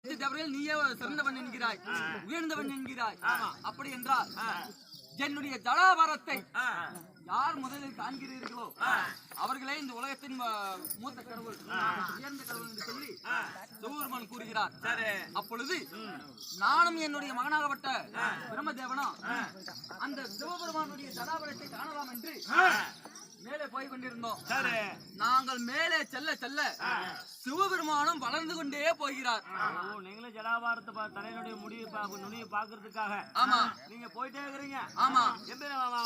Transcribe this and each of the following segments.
தேவர்கள் நீயே சிறந்தவன் என்கிறாய், உயர்ந்தவன் என்கிறாய். அப்படி என்றால் என்னுடைய ஜடாபாரத்தை யார் முதலில் காண்கிறீர்களோ அவர்களே இந்த உலகத்தின் மூத்த கடவுள், உயர்ந்த கடவுள் என்று சொல்லி சிவபெருமான் கூறுகிறார். அப்பொழுது நானும் என்னுடைய மகனாகப்பட்ட பிரம்மதேவனும் அந்த சிவபெருமானுடைய ஜடாபாரத்தை காணலாம் என்று மேலே போய் கொண்டிருந்தோம். நாங்கள் மேலே செல்ல செல்ல சிவபெருமானும் வளர்ந்து கொண்டே போகிறார். நீங்களும் ஜடாபாரத்தை தலையினுடைய முடிவு நுனியை பாக்குறதுக்காக ஆமா நீங்க போயிட்டே இருக்கிறீங்க. ஆமா,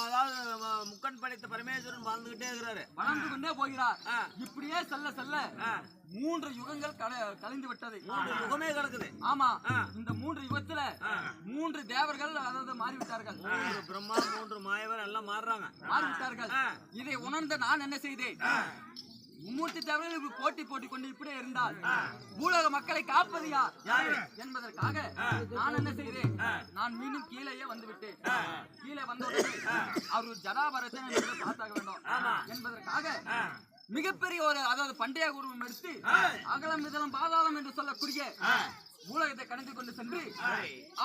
அதாவது முக்கன் படைத்த பரமேஸ்வரன் வாழ்ந்துகிட்டே இருக்கிறாரு, வளர்ந்து கொண்டே போகிறார். இப்படியே செல்ல செல்ல 3 யுகங்கள் கலைந்து விட்டது. 3 யுகமே கிடக்குது. ஆமா, இந்த 3 யுகத்துல 3 தேவர்கள் அதாவது மாறிவிட்டார்கள். 3 பிரம்மா 3 மாயவர் எல்லாம் மாறிவிட்டார்கள். இதை உணர்ந்த நான் என்ன செய்தேன், மும்மூர்த்தி தேவர்கள் போட்டி கொண்டு இப்படியே இருந்தால் பூலோக மக்களை காப்பது யார் என்பதற்காக நான் என்ன செய்தேன், நான் மீண்டும் கீழேயே வந்து விட்டேன். கீழே வந்தவுடனே அவர் ஜடாபாரத்தை பார்த்தாக வேண்டும் என்பதற்காக மிகப்பெரிய ஒரு அதாவது பண்டைய உருவம் எடுத்து அகலம் மிதலம் பாதாளம் என்று சொல்லக்கூடிய பூலகத்தை கடந்து கொண்டு சென்று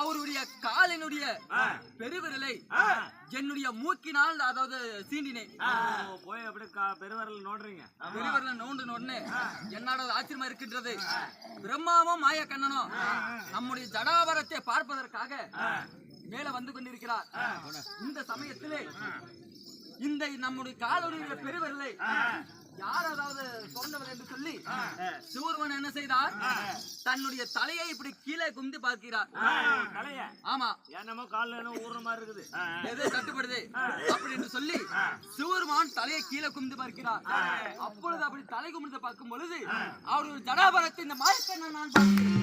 அவருடைய காலினுடைய பெருவிரலை என்னுடைய மூக்கினால் அதாவது சீண்டினேன். போய் அப்படி பெருவிரல் நோடுறீங்க. பெருவிரல் நோண்டு என்னோட ஆச்சரியமா இருக்கின்றது. பிரம்மாவும் மாய கண்ணனும் நம்முடைய ஜடாபாரத்தை பார்ப்பதற்காக மேல வந்து கொண்டிருக்கிறார். இந்த சமயத்திலே இந்த நம்முடைய காலுடைய பெருவிரலை யார் அதாவது சொன்னவர் என்று சொல்லி சிவபெருமான் என்ன செய்தார், தன்னுடைய தலையை இப்படி கீழே குந்தி பார்க்கிறார். ஆமா, என்னமோ கால ஊர்ற மாதிரி இருக்குது, எது தட்டுப்படுது அப்படி என்று சொல்லி சிவபெருமான் தலையை கீழே குந்தி பார்க்கிறார். அப்பொழுது அப்படி தலை கும்பிட்டு பார்க்கும் பொழுது அவருடைய ஜடாபாரத்தை இந்த மாயக்கண்ணன் நான் பார்க்கிறேன்.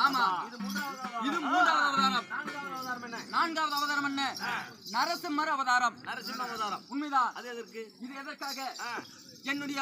ஆமா, இது 3வது அவதாரம். 4வது அவதாரம் என்ன, நரசிம்மர் அவதாரம். நரசிம்ம அவதாரம் உண்மைதான். அது எதற்கு, இது எதற்காக, என்னுடைய